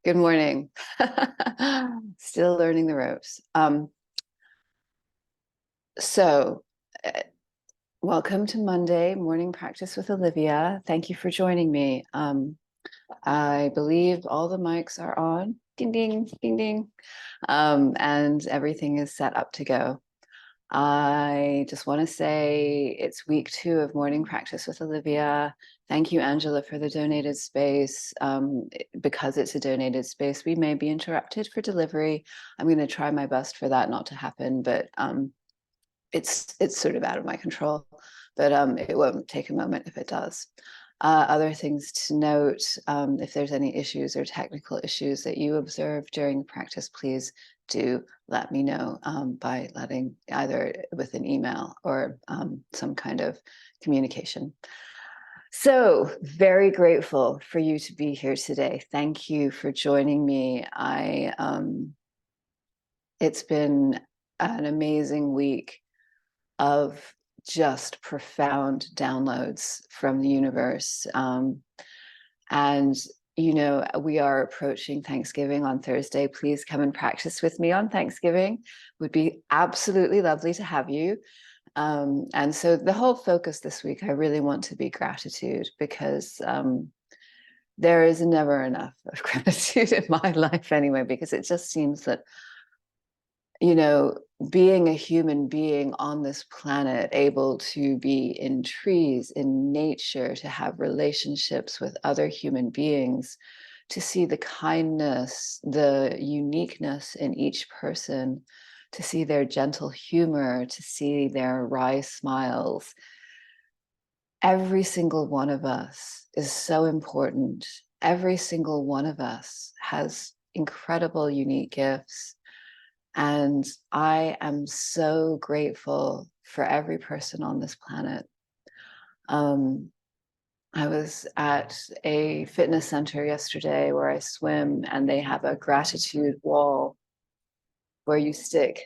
Good morning. Still learning the ropes. So, uh, welcome to Monday Morning Practice with Olivia. Thank you for joining me. I believe all the mics are on. Ding, ding, ding, ding. And everything is set up to go. I just want to say it's week 2 of Morning Practice with Olivia. Thank you, Angela, for the donated space. Because it's a donated space, we may be interrupted for delivery. I'm going to try my best for that not to happen, but it's sort of out of my control. But it won't take a moment if it does. Other things to note, if there's any issues or technical issues that you observe during the practice, please do let me know by letting either with an email or some kind of communication. So very grateful for you to be here today. Thank you for joining me. It's been an amazing week of just profound downloads from the universe. And, we are approaching Thanksgiving on Thursday. Please come and practice with me on Thanksgiving. Would be absolutely lovely to have you. And so the whole focus this week, I really want to be gratitude because there is never enough of gratitude in my life anyway, because it just seems that being a human being on this planet, able to be in trees, in nature, to have relationships with other human beings, to see the kindness, the uniqueness in each person, to see their gentle humor, to see their wry smiles. Every single one of us is so important. Every single one of us has incredible, unique gifts. And I am so grateful for every person on this planet. I was at a fitness center yesterday where I swim, and they have a gratitude wall where you stick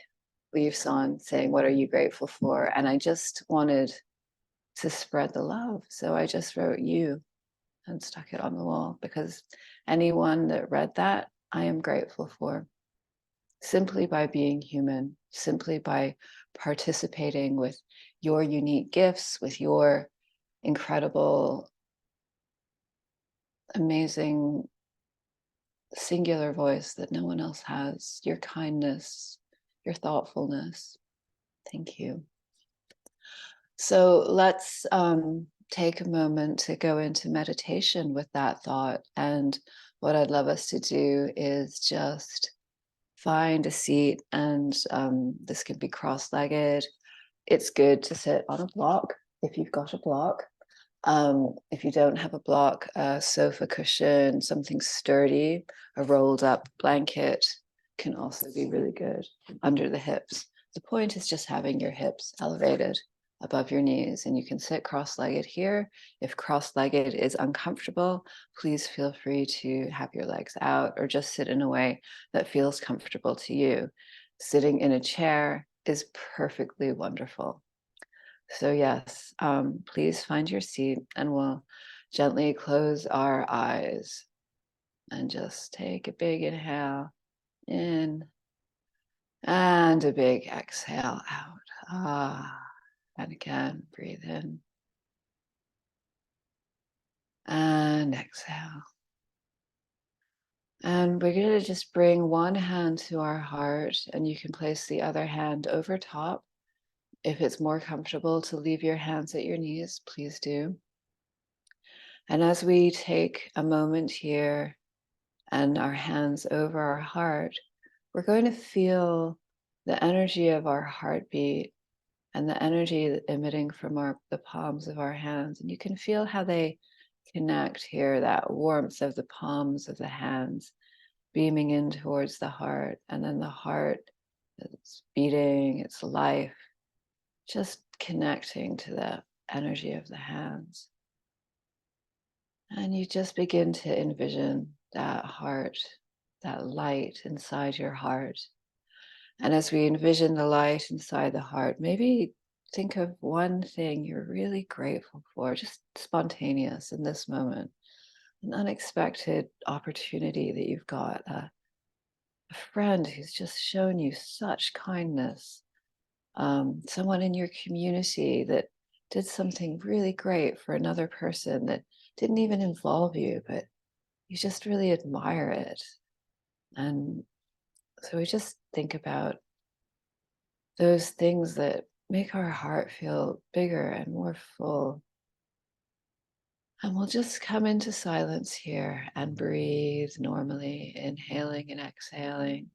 leaves on saying, "What are you grateful for?" And I just wanted to spread the love. So I just wrote "you" and stuck it on the wall, because anyone that read that, I am grateful for. Simply by being human, simply by participating with your unique gifts, with your incredible, amazing, singular voice that no one else has, your kindness, your thoughtfulness. Thank you. So let's take a moment to go into meditation with that thought. And what I'd love us to do is just find a seat, and this can be cross-legged. It's good to sit on a block if you've got a block. If you don't have a block, a sofa cushion, something sturdy, a rolled up blanket can also be really good under the hips. The point is just having your hips elevated above your knees, and you can sit cross-legged here. If cross-legged is uncomfortable, please feel free to have your legs out or just sit in a way that feels comfortable to you. Sitting in a chair is perfectly wonderful. So yes, please find your seat, and we'll gently close our eyes and just take a big inhale in and a big exhale out. And again, breathe in and exhale. And we're going to just bring one hand to our heart, and you can place the other hand over top. If it's more comfortable to leave your hands at your knees, please do. And as we take a moment here and our hands over our heart, we're going to feel the energy of our heartbeat and the energy emitting from the palms of our hands. And you can feel how they connect here, that warmth of the palms of the hands beaming in towards the heart, and then the heart that's beating its life, just connecting to the energy of the hands. And you just begin to envision that heart, that light inside your heart. And as we envision the light inside the heart, maybe think of one thing you're really grateful for, just spontaneous in this moment. an unexpected opportunity that you've got, a friend who's just shown you such kindness, someone in your community that did something really great for another person that didn't even involve you, but you just really admire it. And so we just think about those things that make our heart feel bigger and more full. And we'll just come into silence here and breathe normally, inhaling and exhaling,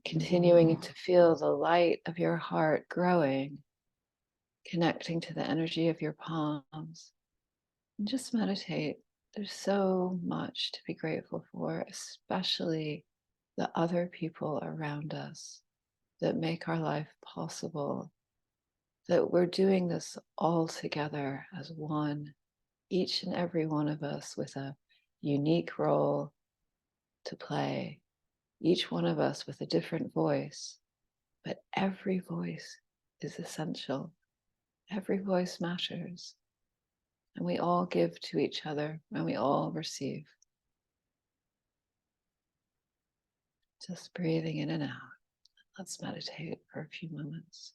continuing to feel the light of your heart growing, connecting to the energy of your palms. And just meditate. There's so much to be grateful for, especially the other people around us that make our life possible, that we're doing this all together as one, each and every one of us with a unique role to play, each one of us with a different voice, but every voice is essential. Every voice matters. And we all give to each other and we all receive. Just breathing in and out. Let's meditate for a few moments.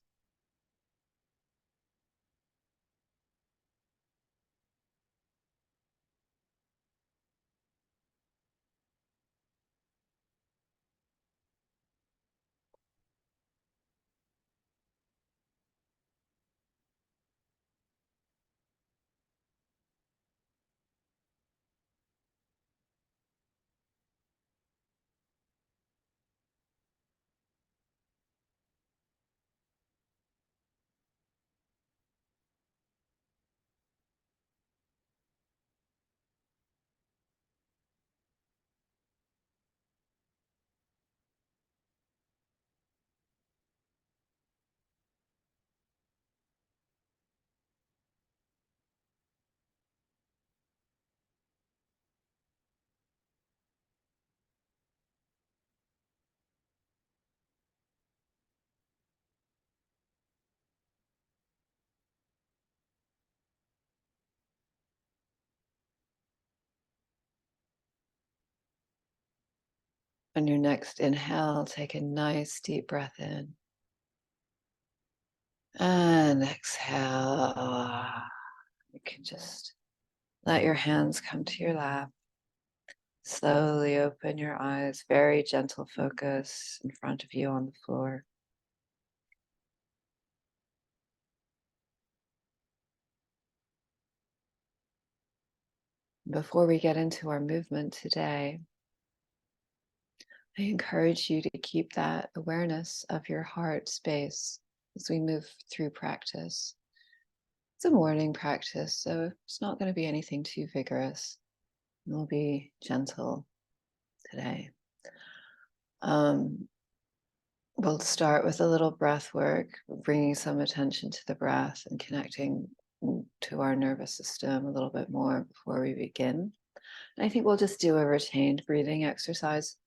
On your next inhale, take a nice deep breath in. And exhale. You can just let your hands come to your lap. Slowly open your eyes, very gentle focus in front of you on the floor. Before we get into our movement today, I encourage you to keep that awareness of your heart space as we move through practice. It's a morning practice, so it's not going to be anything too vigorous. We'll be gentle today. We'll start with a little breath work, bringing some attention to the breath and connecting to our nervous system a little bit more before we begin. And I think we'll just do a retained breathing exercise.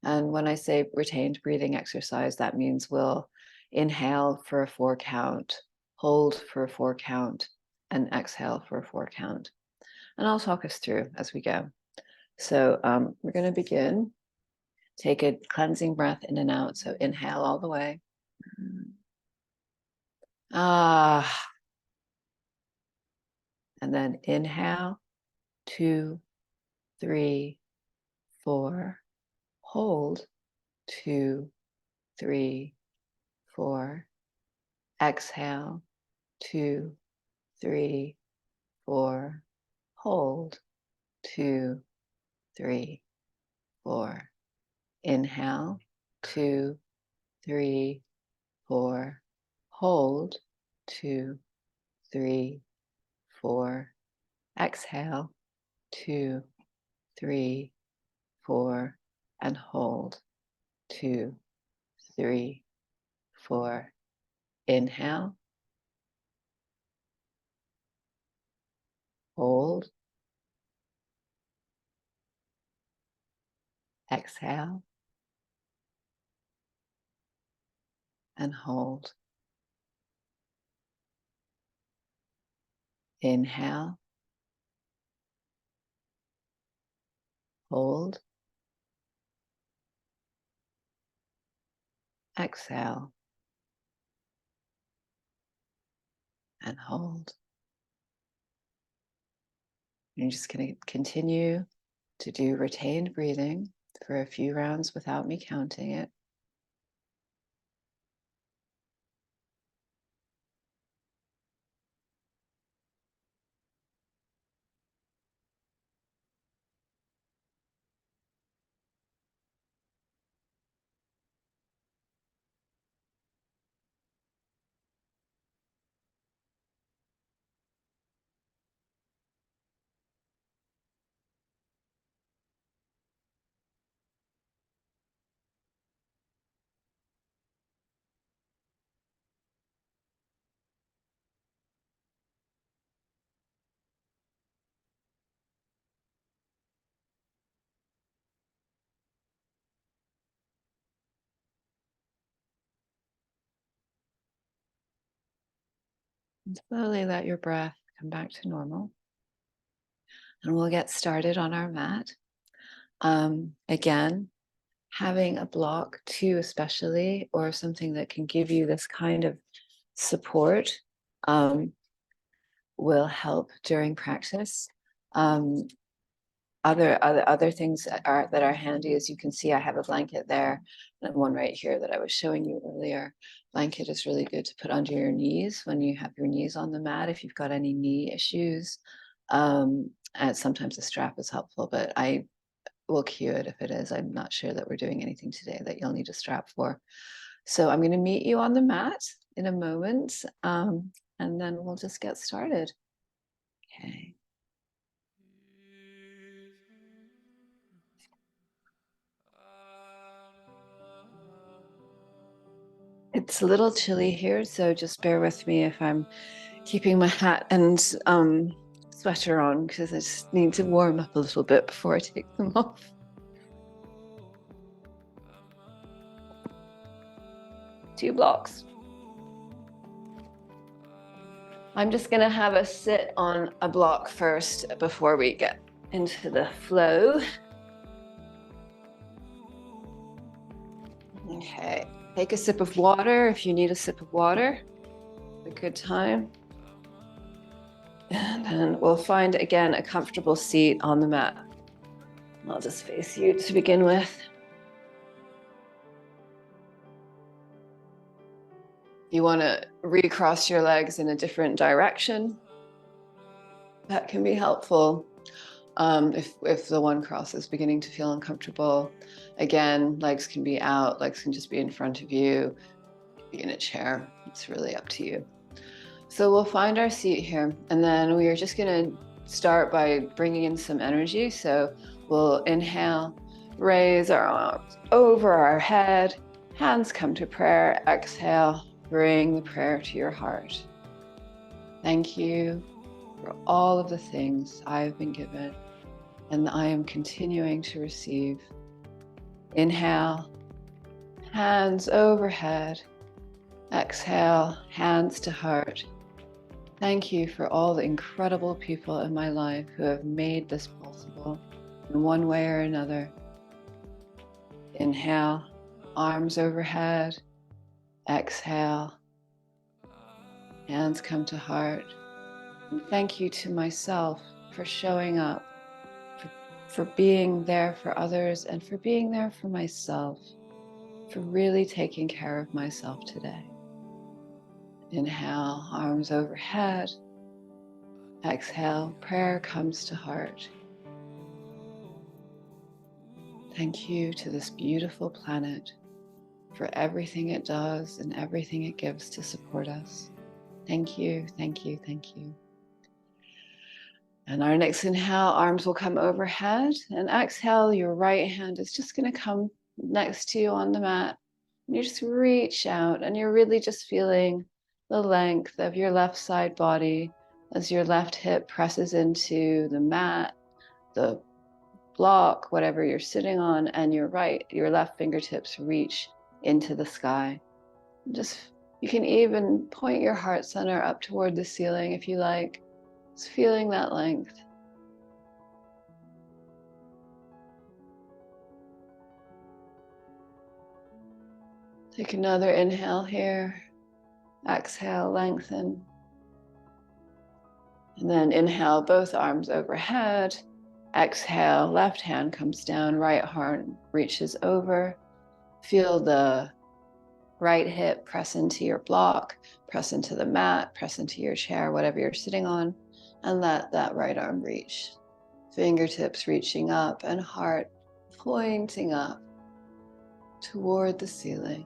And when I say retained breathing exercise, that means we'll inhale for a 4 count, hold for a 4 count, and exhale for a 4 count. And I'll talk us through as we go. So we're going to begin. Take a cleansing breath in and out. So inhale all the way. Ah. And then inhale, 2, 3, 4. Hold, 2, 3, 4. Exhale, 2, 3, 4. Hold, 2, 3, 4. Inhale, 2, 3, 4. Hold, 2, 3, 4. Exhale, 2, 3, 4. And hold, 2, 3, 4. Inhale, hold, exhale, and hold. Inhale, Hold. Exhale. And hold. You're just going to continue to do retained breathing for a few rounds without me counting it. And slowly let your breath come back to normal. And we'll get started on our mat. Again, having a block too, especially, or something that can give you this kind of support will help during practice. Other things that are handy, as you can see, I have a blanket there and one right here that I was showing you earlier. Blanket is really good to put under your knees when you have your knees on the mat, if you've got any knee issues. And sometimes a strap is helpful, but I will cue it if it is. I'm not sure that we're doing anything today that you'll need a strap for. So I'm going to meet you on the mat in a moment, and then we'll just get started. Okay. It's a little chilly here, so just bear with me if I'm keeping my hat and sweater on, because I just need to warm up a little bit before I take them off. 2 blocks. I'm just going to have a sit on a block first before we get into the flow. Okay, take a sip of water if you need a sip of water. A good time. And then we'll find again a comfortable seat on the mat. I'll just face you to begin with. You want to recross your legs in a different direction. That can be helpful. If the one cross is beginning to feel uncomfortable, again, legs can be out, legs can just be in front of you, be in a chair. It's really up to you. So we'll find our seat here, and then we are just going to start by bringing in some energy. So we'll inhale, raise our arms over our head, hands come to prayer, exhale, bring the prayer to your heart. Thank you for all of the things I have been given and I am continuing to receive. Inhale, hands overhead. Exhale, hands to heart. Thank you for all the incredible people in my life who have made this possible in one way or another. Inhale, arms overhead. Exhale, hands come to heart. And thank you to myself for showing up, for being there for others, and for being there for myself, for really taking care of myself today. Inhale, arms overhead. Exhale, prayer comes to heart. Thank you to this beautiful planet for everything it does and everything it gives to support us. Thank you, thank you, thank you. And our next inhale, arms will come overhead, and exhale, your right hand is just going to come next to you on the mat. And you just reach out, and you're really just feeling the length of your left side body as your left hip presses into the mat, the block, whatever you're sitting on, and your left fingertips reach into the sky. You can even point your heart center up toward the ceiling if you like. Just feeling that length. Take another inhale here. Exhale, lengthen. And then inhale, both arms overhead. Exhale, left hand comes down, right arm reaches over. Feel the right hip press into your block, press into the mat, press into your chair, whatever you're sitting on, and let that right arm reach. Fingertips reaching up and heart pointing up toward the ceiling.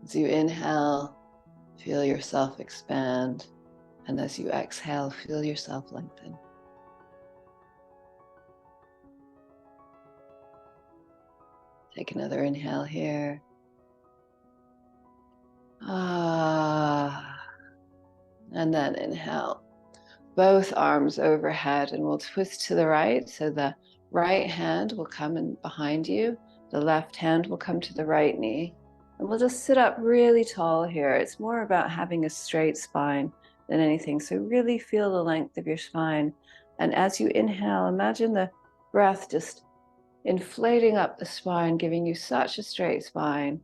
As you inhale, feel yourself expand, and as you exhale, feel yourself lengthen. Take another inhale here. And then inhale. Both arms overhead, and we'll twist to the right. So the right hand will come in behind you. The left hand will come to the right knee. And we'll just sit up really tall here. It's more about having a straight spine than anything. So really feel the length of your spine. And as you inhale, imagine the breath just inflating up the spine, giving you such a straight spine.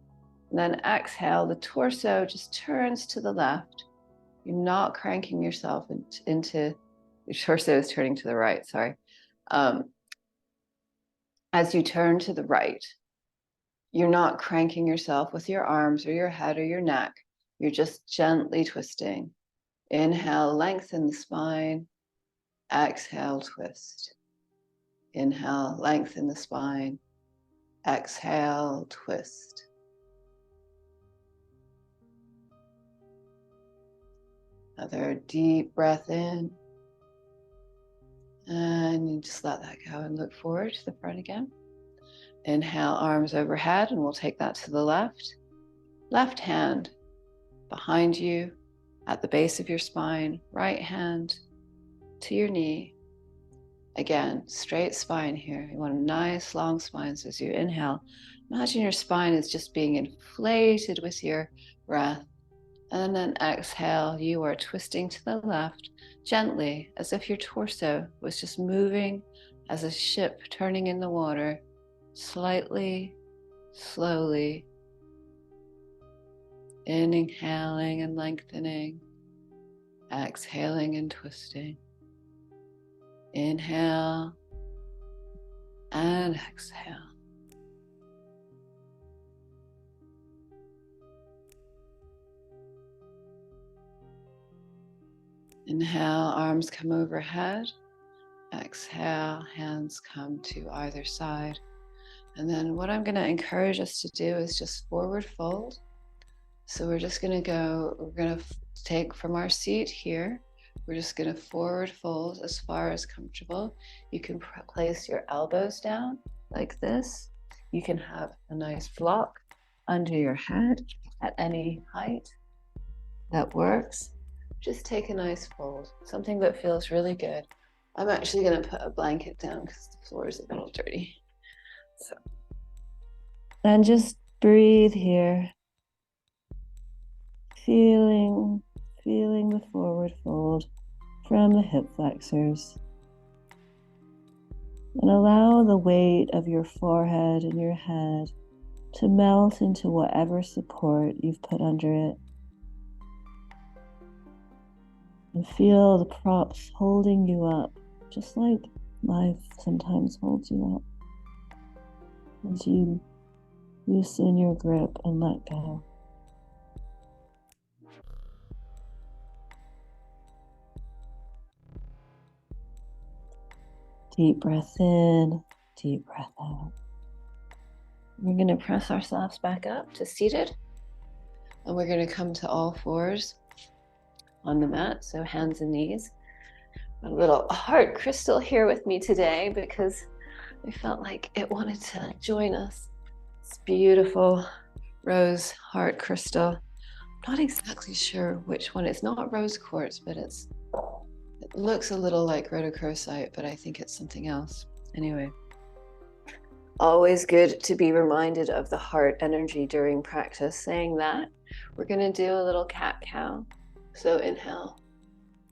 And then exhale, the torso just turns to the left. You're not cranking yourself into your torso is turning to the right, sorry. As you turn to the right, you're not cranking yourself with your arms or your head or your neck. You're just gently twisting. Inhale, lengthen the spine. Exhale, twist. Inhale, lengthen the spine. Exhale, twist. Another deep breath in. And you just let that go and look forward to the front again. Inhale, arms overhead, and we'll take that to the left. Left hand behind you at the base of your spine. Right hand to your knee. Again, straight spine here. You want a nice long spine. So as you inhale, imagine your spine is just being inflated with your breath. And then exhale, you are twisting to the left gently, as if your torso was just moving as a ship turning in the water, slightly, slowly. Inhaling and lengthening, exhaling and twisting. Inhale and exhale. Inhale, arms come overhead. Exhale, hands come to either side. And then what I'm going to encourage us to do is just forward fold. So we're just going to take from our seat here. We're just going to forward fold as far as comfortable. You can place your elbows down like this. You can have a nice block under your head at any height. That works. Just take a nice fold, something that feels really good. I'm actually going to put a blanket down because the floor is a little dirty. So, and just breathe here. Feeling the forward fold from the hip flexors. And allow the weight of your forehead and your head to melt into whatever support you've put under it. And feel the props holding you up, just like life sometimes holds you up. As you loosen your grip and let go. Deep breath in, deep breath out. We're going to press ourselves back up to seated. And we're going to come to all fours on the mat, so hands and knees. A little heart crystal here with me today because I felt like it wanted to join us. It's beautiful rose heart crystal. I'm not exactly sure which one. It's not rose quartz, but it looks a little like rhodochrosite, but I think it's something else. Anyway, always good to be reminded of the heart energy during practice. Saying that, we're going to do a little cat-cow. So inhale,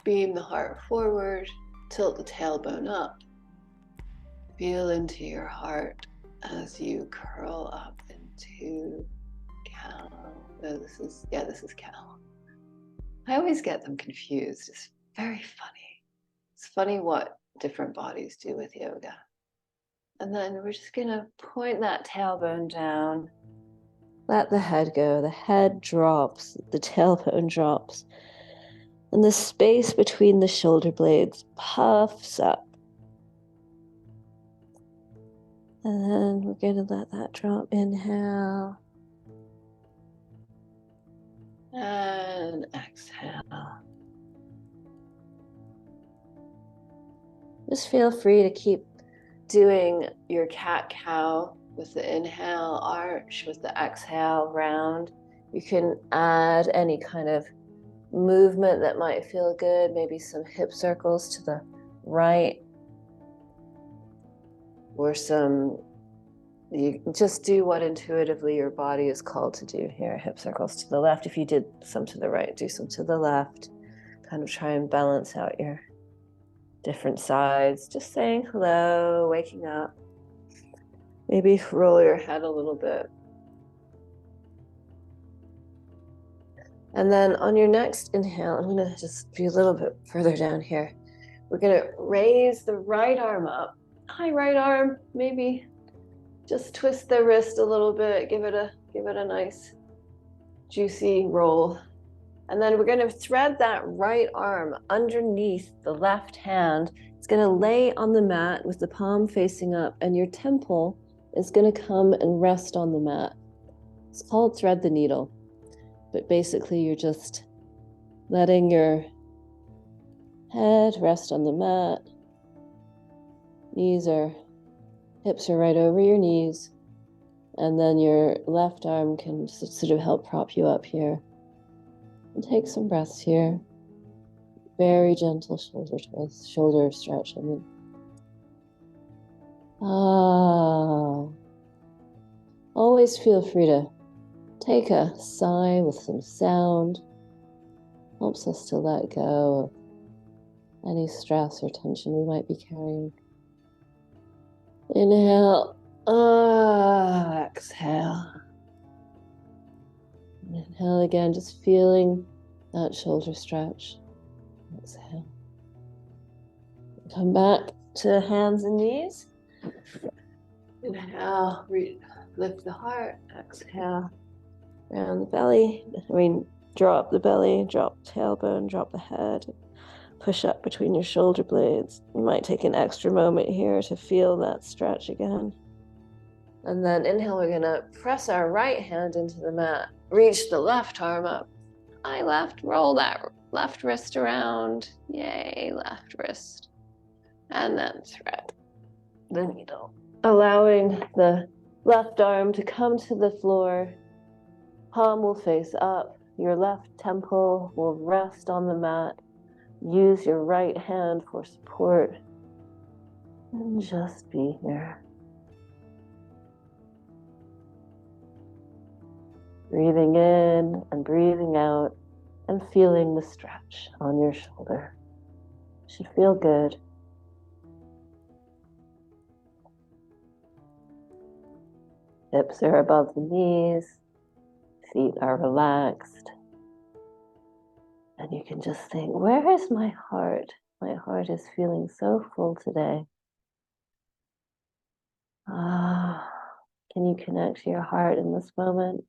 beam the heart forward, tilt the tailbone up. Feel into your heart as you curl up into cow. No, this is cow. I always get them confused. It's very funny. It's funny what different bodies do with yoga. And then we're just gonna point that tailbone down. Let the head go. The head drops, the tailbone drops. And the space between the shoulder blades puffs up. And then we're going to let that drop. Inhale. And exhale. Just feel free to keep doing your cat-cow with the inhale arch, with the exhale round. You can add any kind of movement that might feel good, maybe some hip circles to the right, or you just do what intuitively your body is called to do here. Hip circles to the left. If you did some to the right, do some to the left. Kind of try and balance out your different sides. Just saying hello, waking up. Maybe roll your head a little bit. And then on your next inhale, I'm gonna just be a little bit further down here. We're gonna raise the right arm up. Hi, right arm, maybe just twist the wrist a little bit, give it a nice juicy roll. And then we're gonna thread that right arm underneath the left hand. It's gonna lay on the mat with the palm facing up, and your temple is gonna come and rest on the mat. It's called thread the needle, but basically you're just letting your head rest on the mat. Hips are right over your knees. And then your left arm can sort of help prop you up here. And take some breaths here. Very gentle shoulder twist, shoulder stretch, I mean. Always feel free to take a sigh with some sound. Helps us to let go of any stress or tension we might be carrying. Inhale, exhale. Inhale again, just feeling that shoulder stretch. Exhale. Come back to hands and knees. Inhale, lift the heart. Exhale, round the belly. Drop the belly, drop the tailbone, drop the head. Push up between your shoulder blades. You might take an extra moment here to feel that stretch again. And then inhale, we're gonna press our right hand into the mat. Reach the left arm up. High left, roll that left wrist around. Yay, left wrist. And then thread the needle. Allowing the left arm to come to the floor. Palm will face up. Your left temple will rest on the mat. Use your right hand for support. And just be here. Breathing in and breathing out and feeling the stretch on your shoulder. Should feel good. Hips are above the knees. Feet are relaxed. And you can just think, where is my heart? My heart is feeling so full today. Can you connect to your heart in this moment?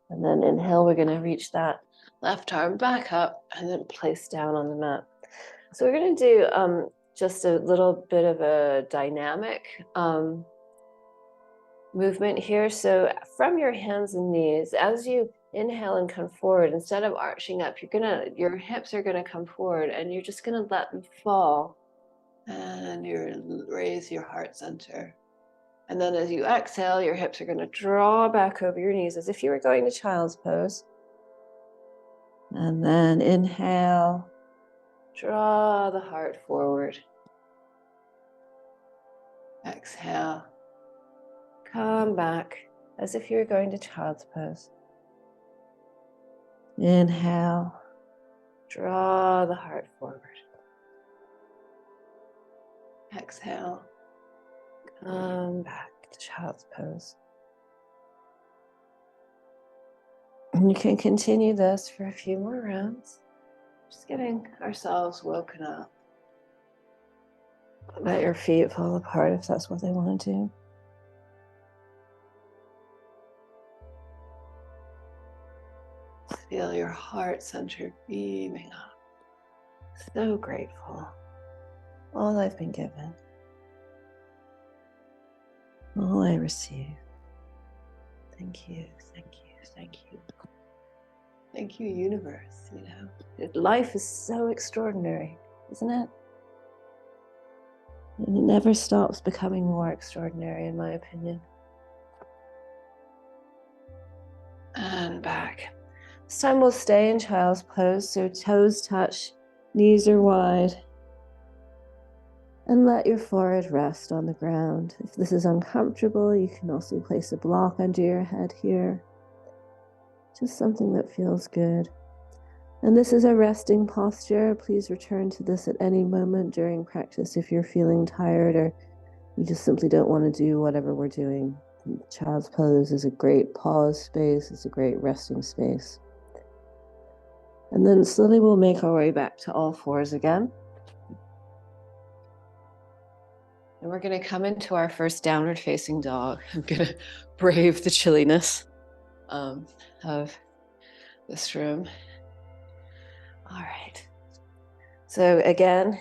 And then inhale, we're going to reach that left arm back up and then place down on the mat. So we're going to do just a little bit of a dynamic movement here. So from your hands and knees, as you inhale and come forward, instead of arching up, your hips are going to come forward and you're just going to let them fall. And you raise your heart center. And then as you exhale, your hips are going to draw back over your knees as if you were going to child's pose. And then inhale, draw the heart forward. Exhale, come back as if you were going to child's pose. Inhale, draw the heart forward. Exhale. Come back to child's pose. And you can continue this for a few more rounds. Just getting ourselves woken up. Let your feet fall apart if that's what they want to do. Feel your heart center beaming up. So grateful. All I've been given. All I receive. Thank you, thank you, thank you. Thank you, universe, you know. Life is so extraordinary, isn't it? And it never stops becoming more extraordinary, in my opinion. And back. This time we'll stay in child's pose, so toes touch, knees are wide. And let your forehead rest on the ground. If this is uncomfortable, you can also place a block under your head here. Just something that feels good. And this is a resting posture. Please return to this at any moment during practice if you're feeling tired or you just simply don't want to do whatever we're doing. Child's pose is a great pause space. It's a great resting space. And then slowly we'll make our way back to all fours again. And we're going to come into our first downward facing dog. I'm going to brave the chilliness of this room. All right. So again,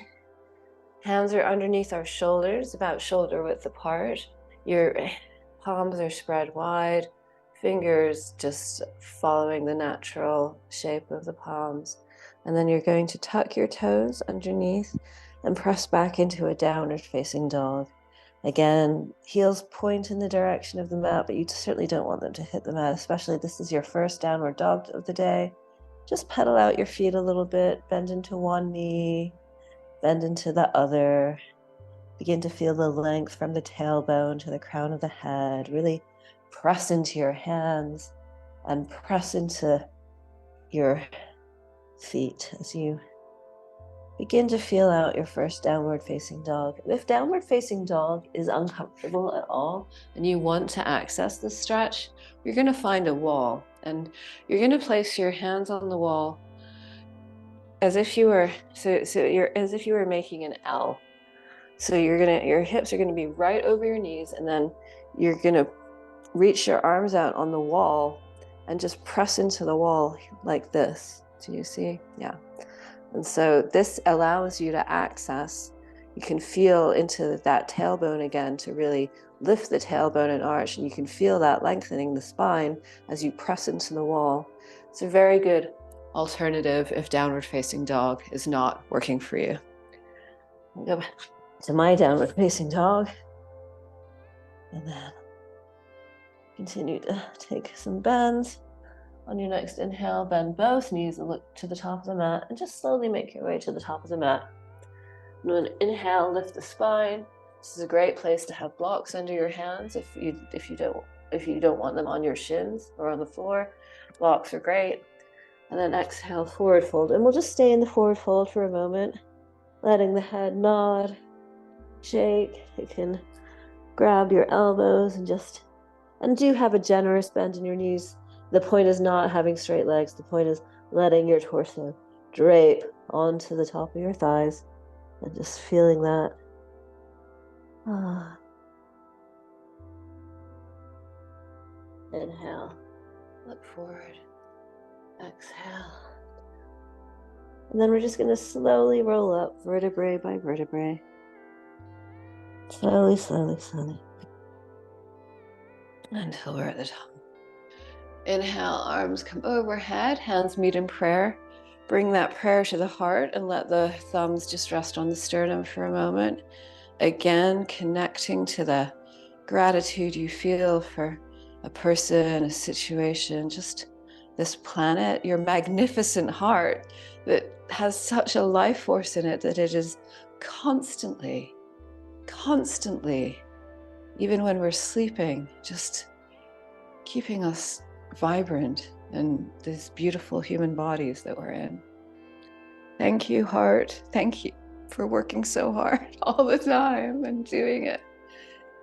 hands are underneath our shoulders, about shoulder width apart. Your palms are spread wide, fingers just following the natural shape of the palms. And then you're going to tuck your toes underneath and press back into a downward facing dog. Again, heels point in the direction of the mat, but you certainly don't want them to hit the mat, especially if this is your first downward dog of the day. Just pedal out your feet a little bit, bend into one knee, bend into the other. Begin to feel the length from the tailbone to the crown of the head. Really press into your hands and press into your feet as you begin to feel out your first downward facing dog. If downward facing dog is uncomfortable at all and you want to access this stretch, you're going to find a wall and you're going to place your hands on the wall as if you were as if you were making an L. So your hips are going to be right over your knees, and then you're going to reach your arms out on the wall and just press into the wall like this. Do you see? Yeah. And so this allows you to access, you can feel into that tailbone again to really lift the tailbone and arch, and you can feel that lengthening the spine as you press into the wall. It's a very good alternative if downward facing dog is not working for you. Go to my downward facing dog. And then continue to take some bends. On your next inhale, bend both knees and look to the top of the mat and just slowly make your way to the top of the mat. And then inhale, lift the spine. This is a great place to have blocks under your hands if you don't want them on your shins or on the floor. Blocks are great. And then exhale, forward fold. And we'll just stay in the forward fold for a moment, letting the head nod, shake. You can grab your elbows and do have a generous bend in your knees. The point is not having straight legs. The point is letting your torso drape onto the top of your thighs and just feeling that. Inhale, look forward, exhale. And then we're just going to slowly roll up vertebrae by vertebrae. Slowly, slowly, slowly. Until we're at the top. Inhale, arms come overhead, hands meet in prayer. Bring that prayer to the heart and let the thumbs just rest on the sternum for a moment. Again, connecting to the gratitude you feel for a person, a situation, just this planet, your magnificent heart that has such a life force in it that it is constantly, even when we're sleeping, just keeping us vibrant in these beautiful human bodies that we're in. Thank you, heart. Thank you for working so hard all the time and doing it.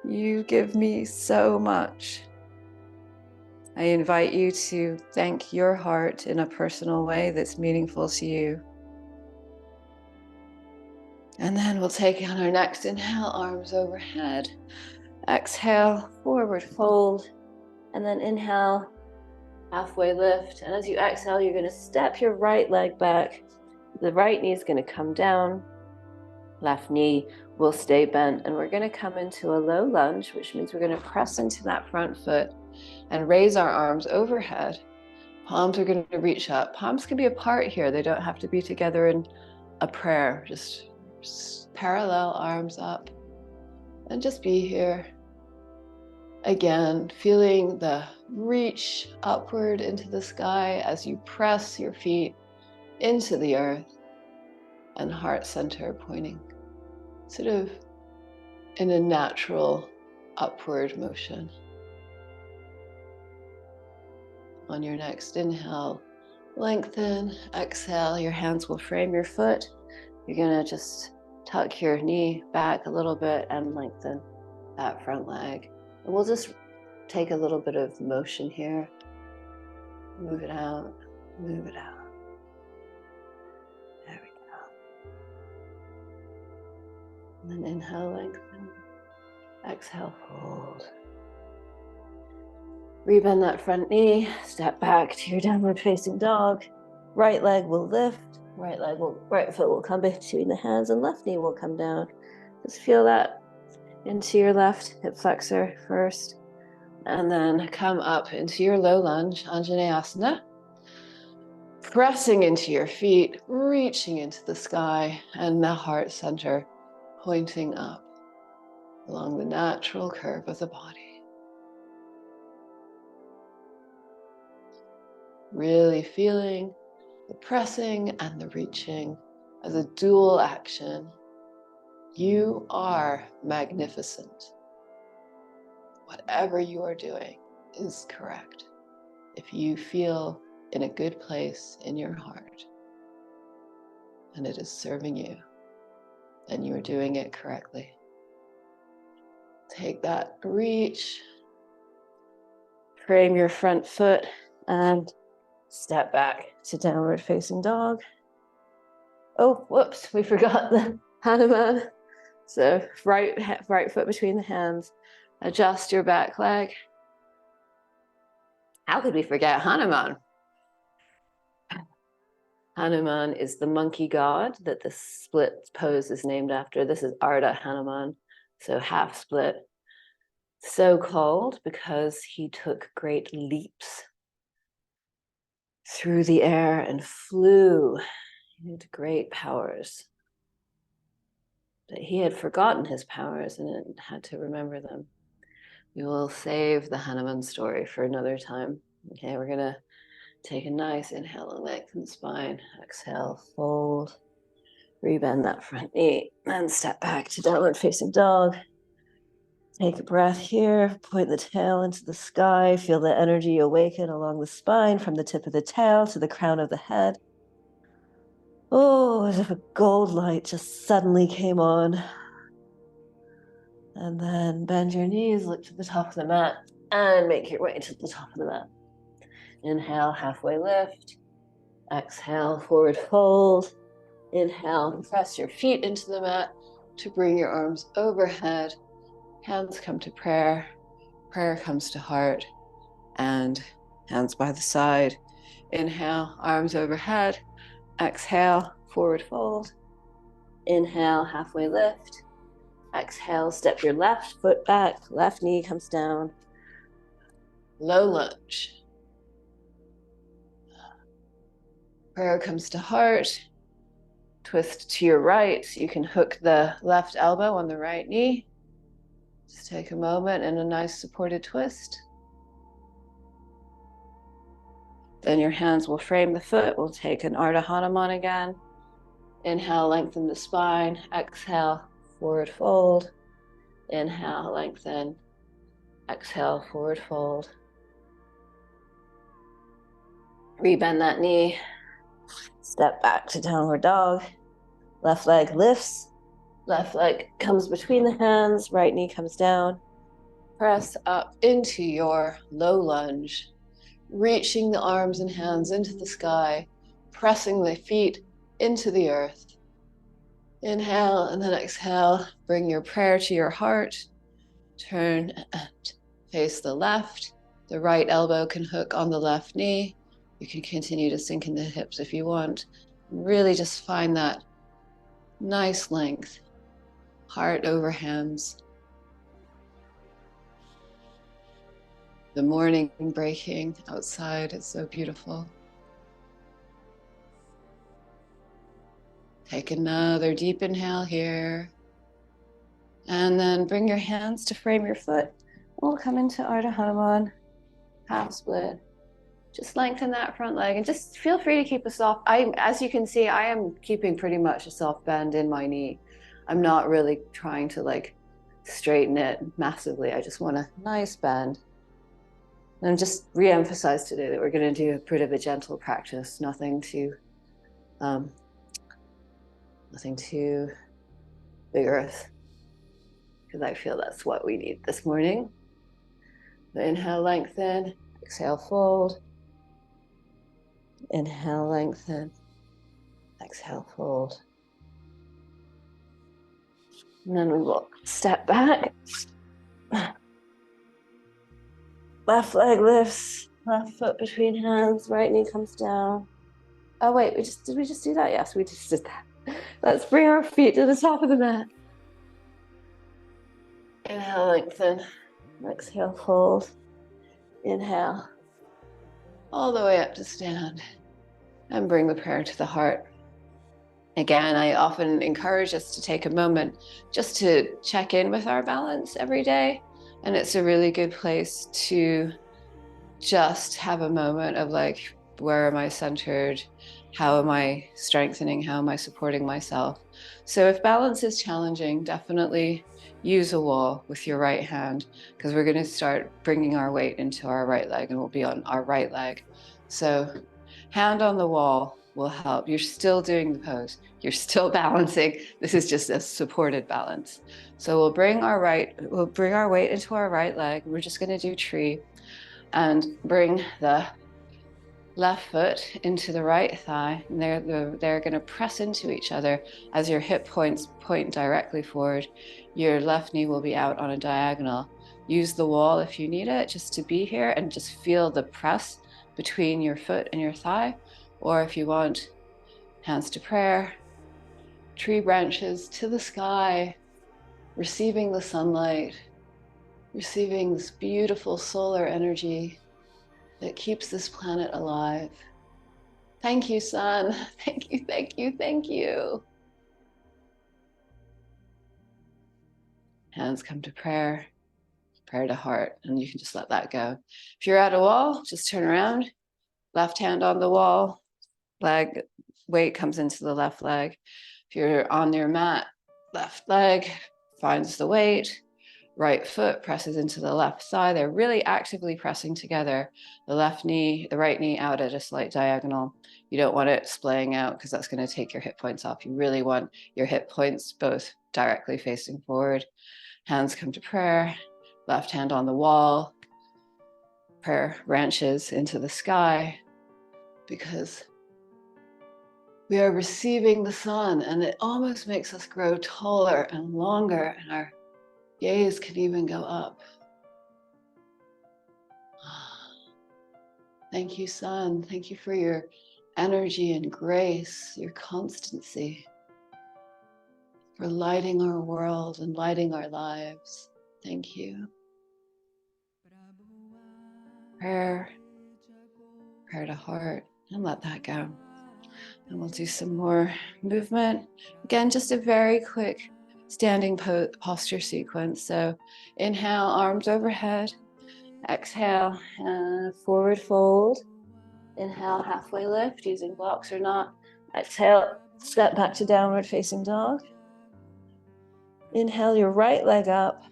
You give me so much. I invite you to thank your heart in a personal way that's meaningful to you. And then we'll take on our next inhale, arms overhead. Exhale, forward fold. And then inhale, halfway lift. And as you exhale, you're going to step your right leg back. The right knee is going to come down. Left knee will stay bent. And we're going to come into a low lunge, which means we're going to press into that front foot and raise our arms overhead. Palms are going to reach up. Palms can be apart here. They don't have to be together in a prayer. Just parallel arms up and just be here. Again, feeling the reach upward into the sky as you press your feet into the earth, and heart center pointing sort of in a natural upward motion. On your next inhale, lengthen. Exhale, your hands will frame your foot. You're gonna just tuck your knee back a little bit and lengthen that front leg. And we'll just take a little bit of motion here. Move it out, move it out. There we go. And then inhale, lengthen. Exhale, fold. Rebend that front knee, step back to your downward facing dog. Right leg will lift, right foot will come between the hands, and left knee will come down. Just feel that into your left hip flexor first, and then come up into your low lunge, Anjaneyasana. Pressing into your feet, reaching into the sky, and the heart center pointing up along the natural curve of the body. Really feeling the pressing and the reaching as a dual action. You are magnificent. Whatever you are doing is correct. If you feel in a good place in your heart and it is serving you, then you are doing it correctly. Take that reach, frame your front foot, and step back to downward facing dog. Oh, whoops, we forgot the Hanuman. So right foot between the hands. Adjust your back leg. How could we forget Hanuman? Hanuman is the monkey god that the split pose is named after. This is Ardha Hanuman, so half split. So called because he took great leaps through the air and flew into great powers. But he had forgotten his powers and had to remember them. We will save the Hanuman story for another time. Okay, we're gonna take a nice inhale and lengthen the spine. Exhale, fold, rebend that front knee, and step back to downward facing dog. Take a breath here, point the tail into the sky, feel the energy awaken along the spine from the tip of the tail to the crown of the head. Oh, as if a gold light just suddenly came on. And then bend your knees, look to the top of the mat, and make your way to the top of the mat. Inhale, halfway lift. Exhale, forward fold. Inhale, press your feet into the mat to bring your arms overhead. Hands come to prayer. Prayer comes to heart. And hands by the side. Inhale, arms overhead. Exhale, forward fold. Inhale, halfway lift. Exhale, step your left foot back, left knee comes down. Low lunge. Prayer comes to heart. Twist to your right. You can hook the left elbow on the right knee. Just take a moment and a nice supported twist. Then your hands will frame the foot. We'll take an Ardha Hanuman again. Inhale, lengthen the spine. Exhale, forward fold. Inhale, lengthen. Exhale, forward fold. Rebend that knee. Step back to downward dog. Left leg lifts. Left leg comes between the hands. Right knee comes down. Press up into your low lunge, reaching the arms and hands into the sky, pressing the feet into the earth. Inhale and then exhale. Bring your prayer to your heart. Turn and face the left. The right elbow can hook on the left knee. You can continue to sink in the hips if you want. Really just find that nice length. Heart over hands. The morning breaking outside is so beautiful. Take another deep inhale here. And then bring your hands to frame your foot. We'll come into Ardha Hanuman, half split. Just lengthen that front leg and just feel free to keep a soft, as you can see, I am keeping pretty much a soft bend in my knee. I'm not really trying to like straighten it massively. I just want a nice bend. And just re-emphasize today that we're going to do a bit of a gentle practice, nothing too vigorous, because I feel that's what we need this morning. So inhale, lengthen, exhale, fold. Inhale, lengthen, exhale, fold. And then we will step back. Left leg lifts, left foot between hands, right knee comes down. Oh wait, did we just do that? Yes, we just did that. Let's bring our feet to the top of the mat. Inhale, lengthen. Exhale, fold. Inhale. All the way up to stand. And bring the prayer to the heart. Again, I often encourage us to take a moment just to check in with our balance every day. And it's a really good place to just have a moment of like, where am I centered? How am I strengthening? How am I supporting myself? So if balance is challenging, definitely use a wall with your right hand, because we're going to start bringing our weight into our right leg and we'll be on our right leg. So hand on the wall will help. You're still doing the pose. You're still balancing. This is just a supported balance. So we'll bring our weight into our right leg. We're just going to do tree and bring the left foot into the right thigh. And they're going to press into each other as your hip points point directly forward. Your left knee will be out on a diagonal. Use the wall if you need it, just to be here and just feel the press between your foot and your thigh. Or if you want, hands to prayer, tree branches to the sky, receiving the sunlight, receiving this beautiful solar energy that keeps this planet alive. Thank you, sun. Thank you, thank you, thank you. Hands come to prayer, prayer to heart, and you can just let that go. If you're at a wall, just turn around, left hand on the wall, weight comes into the left leg. If you're on your mat, left leg finds the weight, right foot presses into the left thigh. They're really actively pressing together. The right knee out at a slight diagonal. You don't want it splaying out because that's going to take your hip points off. You really want your hip points both directly facing forward. Hands come to prayer, left hand on the wall. Prayer branches into the sky because we are receiving the sun, and it almost makes us grow taller and longer, and our gaze can even go up. Thank you, sun. Thank you for your energy and grace, your constancy, for lighting our world and lighting our lives. Thank you. Prayer to heart, and let that go. And we'll do some more movement. Again, just a very quick standing posture sequence. So inhale, arms overhead. Exhale, forward fold. Inhale, halfway lift, using blocks or not. Exhale, step back to downward facing dog. Inhale your right leg up.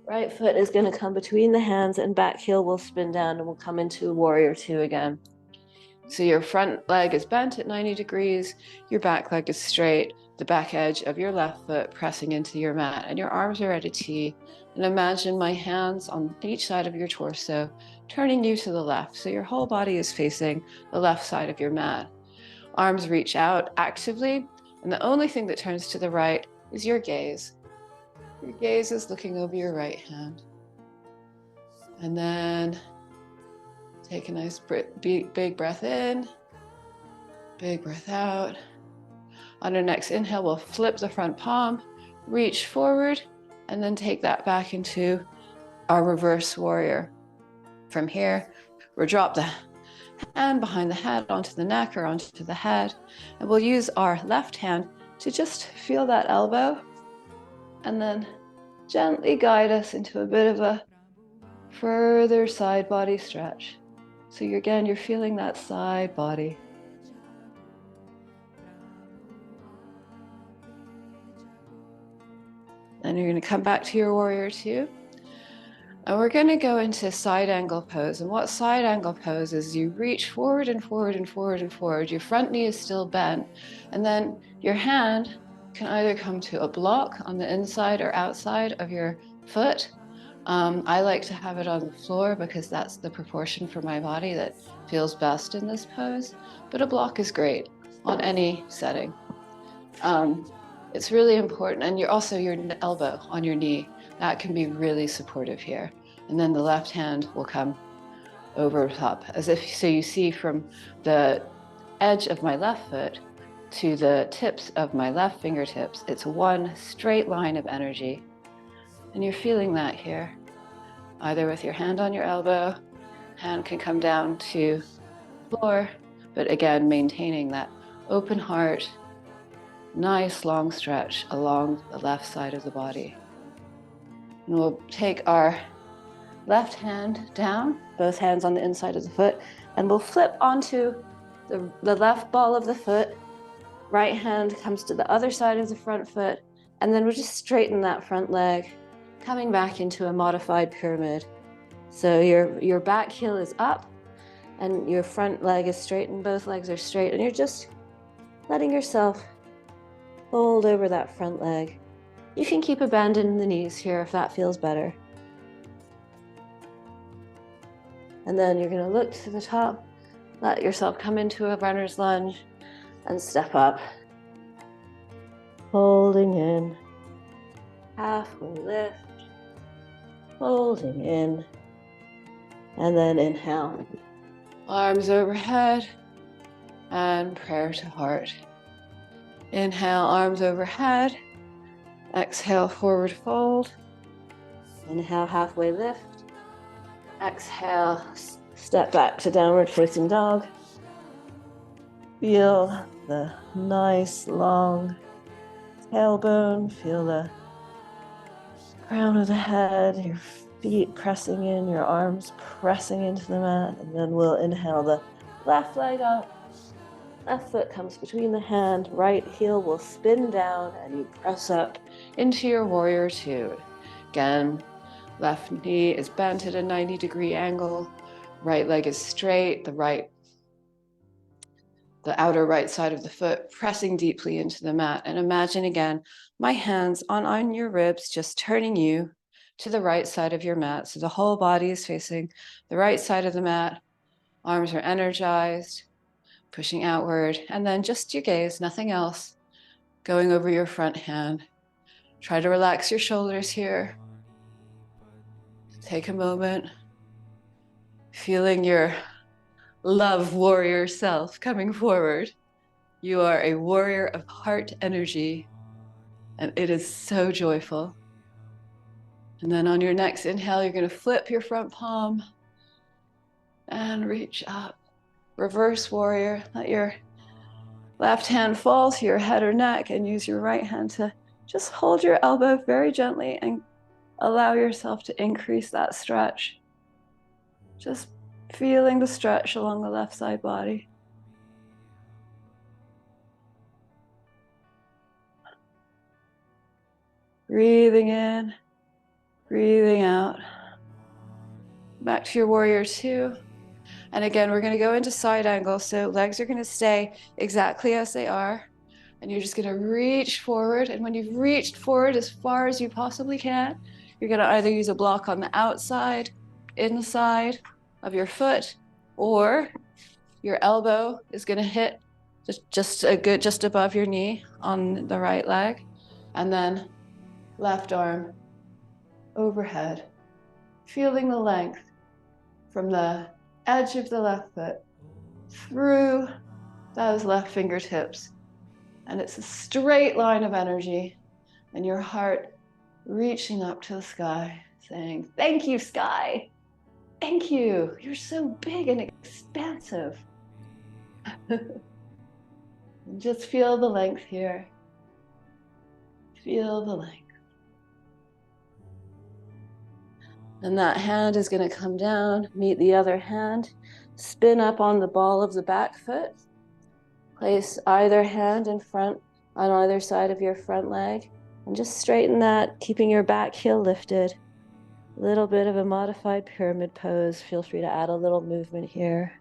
Right foot is going to come between the hands and back heel will spin down, and we'll come into warrior two again. So your front leg is bent at 90 degrees, your back leg is straight. the back edge of your left foot pressing into your mat, and your arms are at a T. And imagine my hands on each side of your torso, turning you to the left. So your whole body is facing the left side of your mat. Arms reach out actively, and the only thing that turns to the right is your gaze. Your gaze is looking over your right hand. And then take a nice big breath in, big breath out. On our next inhale, we'll flip the front palm, reach forward, and then take that back into our reverse warrior. From here, we'll drop the hand behind the head onto the neck or onto the head, and we'll use our left hand to just feel that elbow, and then gently guide us into a bit of a further side body stretch. So you're feeling that side body. Then you're going to come back to your warrior two. And we're going to go into side angle pose. And what side angle pose is, you reach forward and forward and forward and forward. Your front knee is still bent. And then your hand can either come to a block on the inside or outside of your foot. I like to have it on the floor because that's the proportion for my body that feels best in this pose. But a block is great on any setting. It's really important. And you're also your elbow on your knee. That can be really supportive here. And then the left hand will come over top, as if, so you see from the edge of my left foot to the tips of my left fingertips, it's one straight line of energy. And you're feeling that here, either with your hand on your elbow, hand can come down to the floor, but again, maintaining that open heart, nice long stretch along the left side of the body. And we'll take our left hand down, both hands on the inside of the foot, and we'll flip onto the left ball of the foot. Right hand comes to the other side of the front foot, and then we'll just straighten that front leg, coming back into a modified pyramid. So your back heel is up, and your front leg is straight, and both legs are straight, and you're just letting yourself fold over that front leg. You can keep abandoning the knees here if that feels better. And then you're going to look to the top, let yourself come into a runner's lunge, and step up. Holding in, halfway lift, holding in, and then inhale. Arms overhead, and prayer to heart. Inhale, arms overhead. Exhale, forward fold. Inhale, halfway lift. Exhale, step back to downward facing dog. Feel the nice long tailbone. Feel the crown of the head, your feet pressing in, your arms pressing into the mat. And then we'll inhale the left leg up. Left foot comes between the hand, right heel will spin down, and you press up into your warrior two. Again, left knee is bent at a 90-degree angle, right leg is straight, the outer right side of the foot pressing deeply into the mat. And imagine again, my hands on your ribs, just turning you to the right side of your mat. So the whole body is facing the right side of the mat, arms are energized, pushing outward, and then just your gaze, nothing else, going over your front hand. Try to relax your shoulders here. Take a moment, feeling your love warrior self coming forward. You are a warrior of heart energy, and it is so joyful. And then on your next inhale, you're going to flip your front palm and reach up. Reverse warrior. Let your left hand fall to your head or neck, and use your right hand to just hold your elbow very gently and allow yourself to increase that stretch. Just feeling the stretch along the left side body. Breathing in, breathing out. Back to your warrior two. And again, we're going to go into side angle. So legs are going to stay exactly as they are. And you're just gonna reach forward. And when you've reached forward as far as you possibly can, you're gonna either use a block on the outside, inside of your foot, or your elbow is gonna hit just above your knee on the right leg. And then left arm overhead, feeling the length from the edge of the left foot through those left fingertips. And it's a straight line of energy, and your heart reaching up to the sky, saying, "Thank you, sky. Thank you. You're so big and expansive." And just feel the length here. Feel the length. And that hand is going to come down, meet the other hand, spin up on the ball of the back foot. Place either hand in front on either side of your front leg, and just straighten that, keeping your back heel lifted. A little bit of a modified pyramid pose. Feel free to add a little movement here.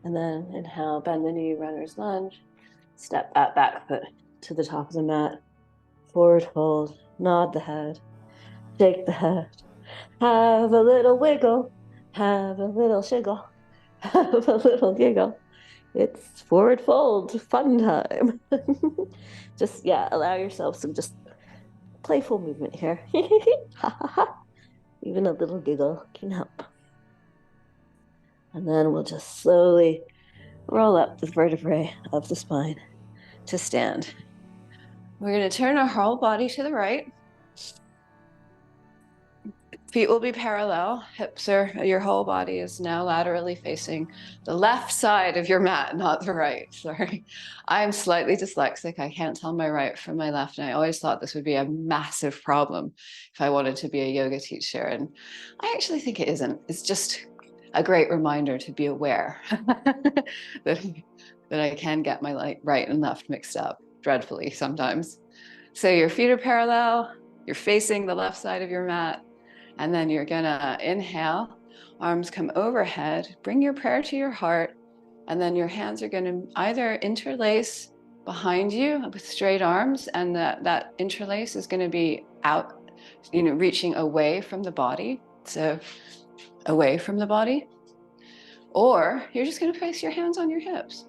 And then inhale, bend the knee, runner's lunge. Step that back foot to the top of the mat. Forward fold, nod the head, shake the head. Have a little wiggle, have a little shiggle, have a little giggle. It's forward fold, fun time. Just, yeah, allow yourself some just playful movement here. Even a little giggle can help. And then we'll just slowly roll up the vertebrae of the spine to stand. We're going to turn our whole body to the right. Feet will be parallel. Hips are, your whole body is now laterally facing the left side of your mat, not the right. Sorry. I'm slightly dyslexic. I can't tell my right from my left. And I always thought this would be a massive problem if I wanted to be a yoga teacher. And I actually think it isn't. It's just a great reminder to be aware that I can get my right and left mixed up dreadfully sometimes. So your feet are parallel. You're facing the left side of your mat. And then you're gonna inhale, arms come overhead, bring your prayer to your heart, and then your hands are gonna either interlace behind you with straight arms, and that interlace is gonna be out, reaching away from the body, so away from the body. Or you're just gonna place your hands on your hips.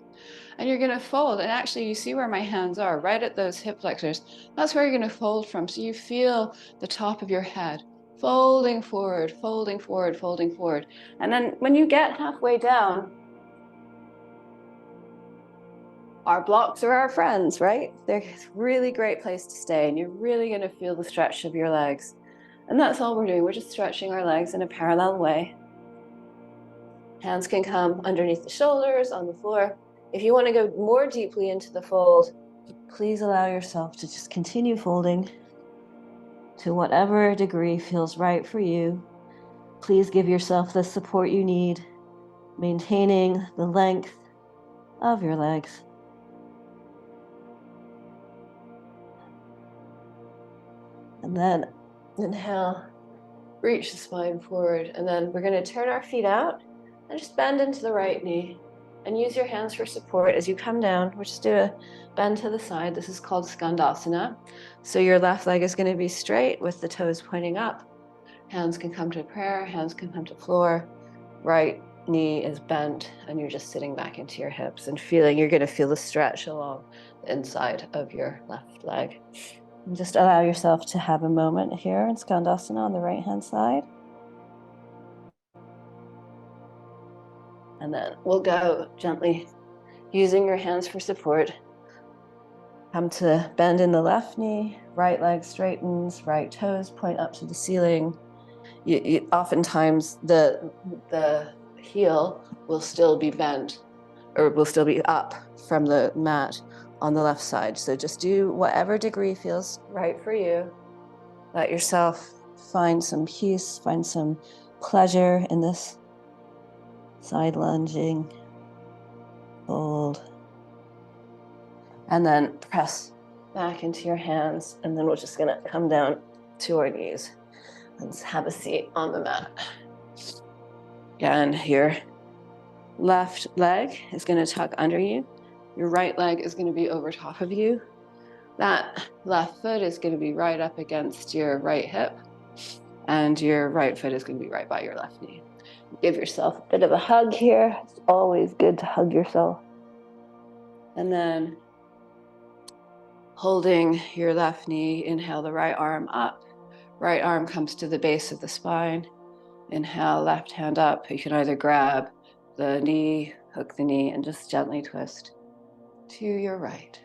And you're gonna fold, and actually you see where my hands are, right at those hip flexors. That's where you're gonna fold from, so you feel the top of your head folding forward, folding forward, folding forward. And then when you get halfway down, our blocks are our friends, right? They're a really great place to stay, and you're really gonna feel the stretch of your legs. And that's all we're doing. We're just stretching our legs in a parallel way. Hands can come underneath the shoulders, on the floor. If you want to go more deeply into the fold, please allow yourself to just continue folding to whatever degree feels right for you. Please give yourself the support you need, maintaining the length of your legs. And then inhale, reach the spine forward, and then we're going to turn our feet out and just bend into the right knee. And use your hands for support as you come down. We'll just do a bend to the side. This is called Skandasana. So your left leg is going to be straight with the toes pointing up. Hands can come to prayer, hands can come to floor. Right knee is bent, and you're just sitting back into your hips and you're going to feel the stretch along the inside of your left leg. And just allow yourself to have a moment here in Skandasana on the right-hand side. And then we'll go gently using your hands for support. Come to bend in the left knee, right leg straightens, right toes point up to the ceiling. Oftentimes the heel will still be bent or will still be up from the mat on the left side. So just do whatever degree feels right for you. Let yourself find some peace, find some pleasure in this side lunging, fold, and then press back into your hands. And then we're just gonna come down to our knees and have a seat on the mat. Again, your left leg is going to tuck under you. Your right leg is going to be over top of you. That left foot is going to be right up against your right hip, and your right foot is going to be right by your left knee. Give yourself a bit of a hug here. It's always good to hug yourself. And then holding your left knee, inhale the right arm up. Right arm comes to the base of the spine. Inhale, left hand up. You can either grab the knee, hook the knee, and just gently twist to your right.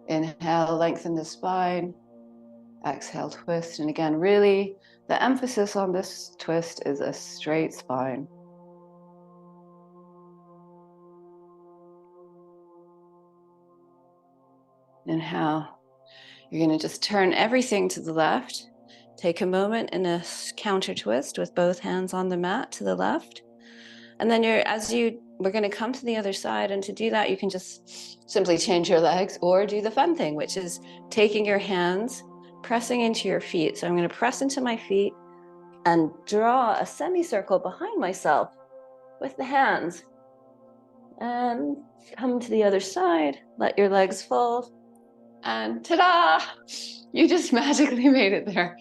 Inhale, lengthen the spine. Exhale, twist. And again, really, the emphasis on this twist is a straight spine. Inhale. You're going to just turn everything to the left. Take a moment in a counter twist with both hands on the mat to the left. And then we're going to come to the other side. And to do that, you can just simply change your legs or do the fun thing, which is taking your hands, pressing into your feet. So I'm going to press into my feet and draw a semicircle behind myself with the hands. And come to the other side. Let your legs fold. And ta-da! You just magically made it there.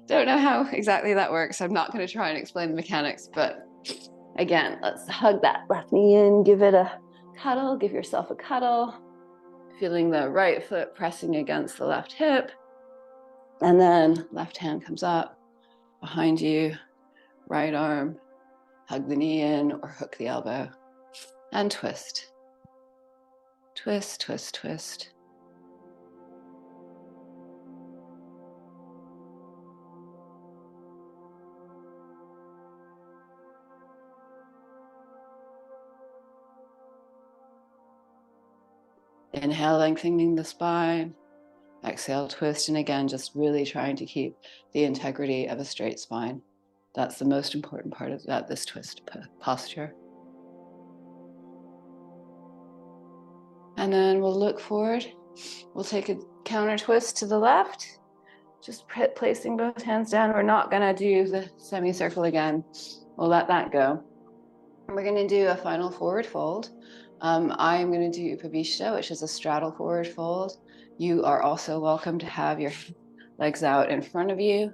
Don't know how exactly that works. I'm not going to try and explain the mechanics, but again, let's hug that left knee in, give it a cuddle, give yourself a cuddle. Feeling the right foot pressing against the left hip. And then left hand comes up behind you, right arm, hug the knee in or hook the elbow and twist. Twist, twist, twist. Inhale, lengthening the spine. Exhale, twist. And again, just really trying to keep the integrity of a straight spine. That's the most important part of this twist posture. And then we'll look forward. We'll take a counter twist to the left. Just placing both hands down. We're not going to do the semicircle again. We'll let that go. And we're going to do a final forward fold. I'm going to do Upavishta, which is a straddle forward fold. You are also welcome to have your legs out in front of you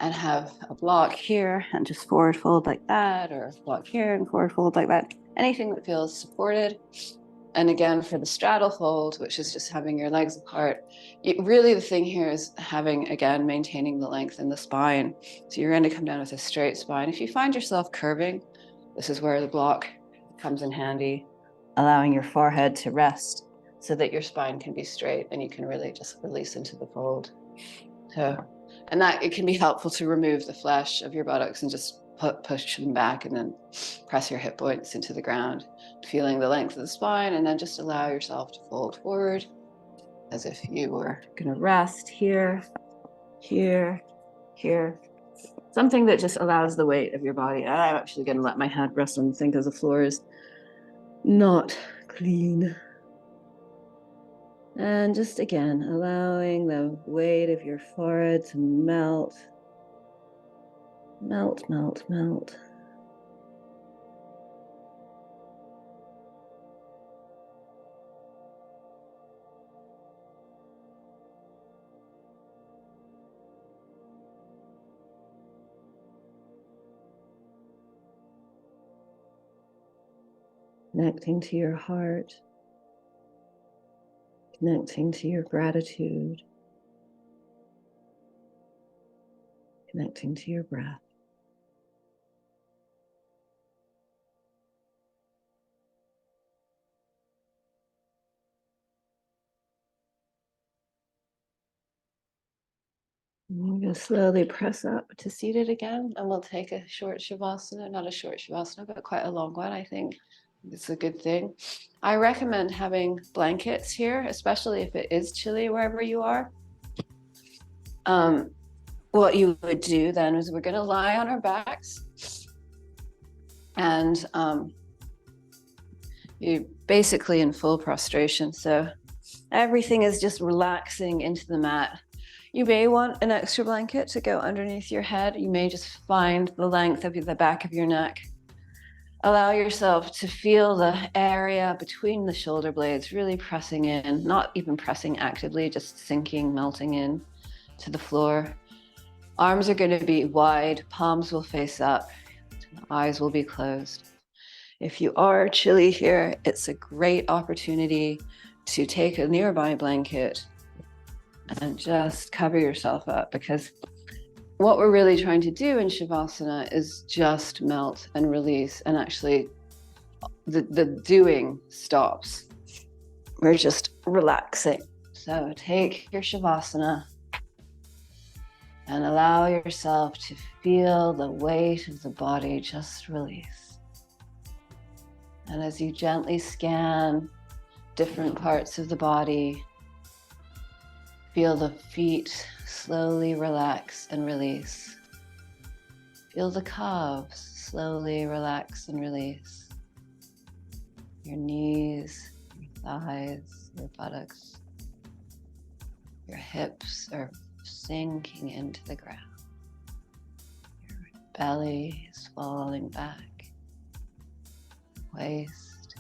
and have a block here and just forward fold like that, or a block here and forward fold like that. Anything that feels supported. And again, for the straddle fold, which is just having your legs apart, really the thing here is maintaining the length in the spine. So you're going to come down with a straight spine. If you find yourself curving, this is where the block comes in handy, allowing your forehead to rest so that your spine can be straight and you can really just release into the fold. And that it can be helpful to remove the flesh of your buttocks and just push them back and then press your hip points into the ground, feeling the length of the spine, and then just allow yourself to fold forward as if you were going to rest here, here, here. Something that just allows the weight of your body. I'm actually going to let my head rest on the thing because the floor is not clean. And just again, allowing the weight of your forehead to melt. Melt, melt, melt. Connecting to your heart, connecting to your gratitude, connecting to your breath. I'm going to slowly press up to seated again, and we'll take a short Shavasana, not a short Shavasana, but quite a long one, I think. It's a good thing. I recommend having blankets here, especially if it is chilly wherever you are. What you would do then is we're going to lie on our backs, and you're basically in full prostration. So everything is just relaxing into the mat. You may want an extra blanket to go underneath your head. You may just find the length of the back of your neck. Allow yourself to feel the area between the shoulder blades really pressing in, not even pressing actively, just sinking, melting in to the floor. Arms are going to be wide, palms will face up, eyes will be closed. If you are chilly here, it's a great opportunity to take a nearby blanket and just cover yourself up, because what we're really trying to do in Shavasana is just melt and release, and actually the doing stops. We're just relaxing. So take your Shavasana and allow yourself to feel the weight of the body just release. And as you gently scan different parts of the body, feel the feet slowly relax and release. Feel the calves slowly relax and release. Your knees, your thighs, your buttocks, your hips are sinking into the ground. Your belly is falling back. Waist,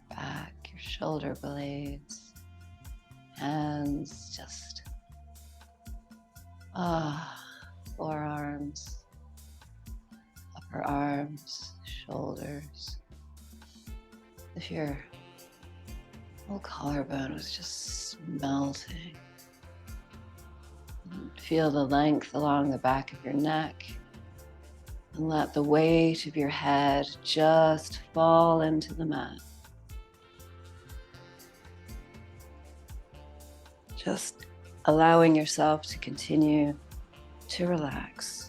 back, your shoulder blades, hands just forearms, upper arms, shoulders. If your whole collarbone was just melting. Feel the length along the back of your neck, and let the weight of your head just fall into the mat. Just allowing yourself to continue to relax.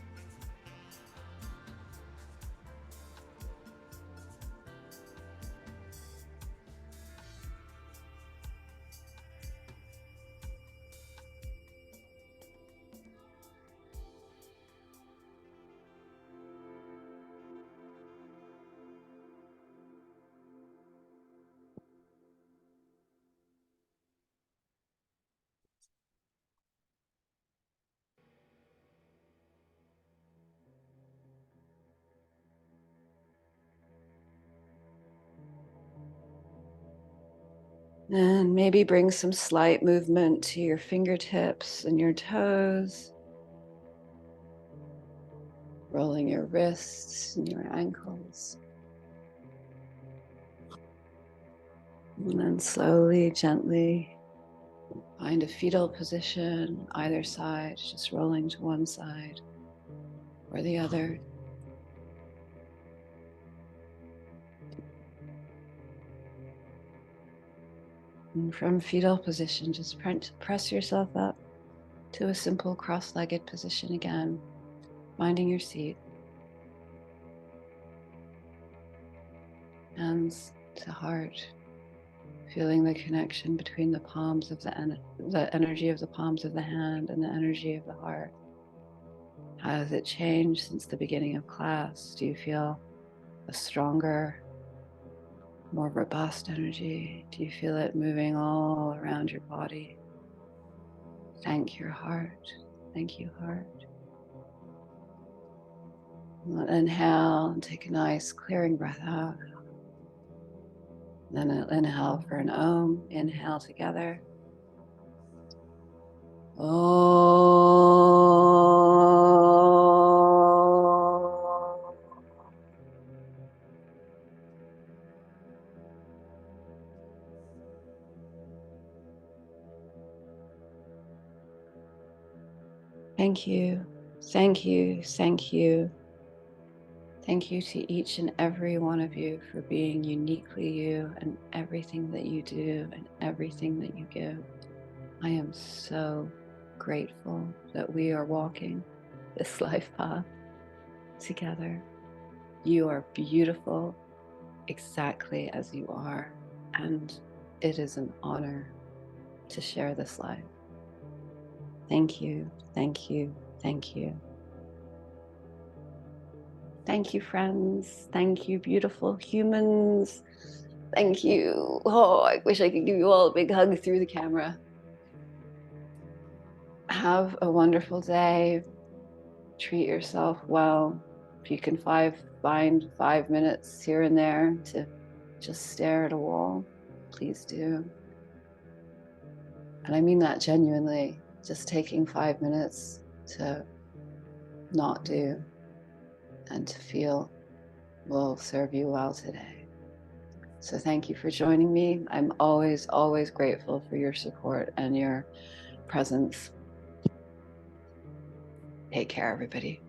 And maybe bring some slight movement to your fingertips and your toes. Rolling your wrists and your ankles. And then slowly, gently find a fetal position, either side, just rolling to one side or the other. And from fetal position, just press yourself up to a simple cross-legged position again, finding your seat. Hands to heart, feeling the connection between the palms of the energy of the palms of the hand and the energy of the heart. How has it changed since the beginning of class? Do you feel a stronger, more robust energy? Do you feel it moving all around your body? Thank your heart. Thank you, heart. Inhale and take a nice clearing breath out. Then inhale for an Om. Inhale together. Om. Thank you. Thank you. Thank you. Thank you to each and every one of you for being uniquely you and everything that you do and everything that you give. I am so grateful that we are walking this life path together. You are beautiful exactly as you are, and it is an honor to share this life. Thank you, thank you, thank you. Thank you, friends. Thank you, beautiful humans. Thank you. Oh, I wish I could give you all a big hug through the camera. have a wonderful day. Treat yourself well. If you can find 5 minutes here and there to just stare at a wall, please do. And I mean that genuinely. Just taking 5 minutes to not do and to feel will serve you well today. So thank you for joining me. I'm always, always grateful for your support and your presence. Take care, everybody.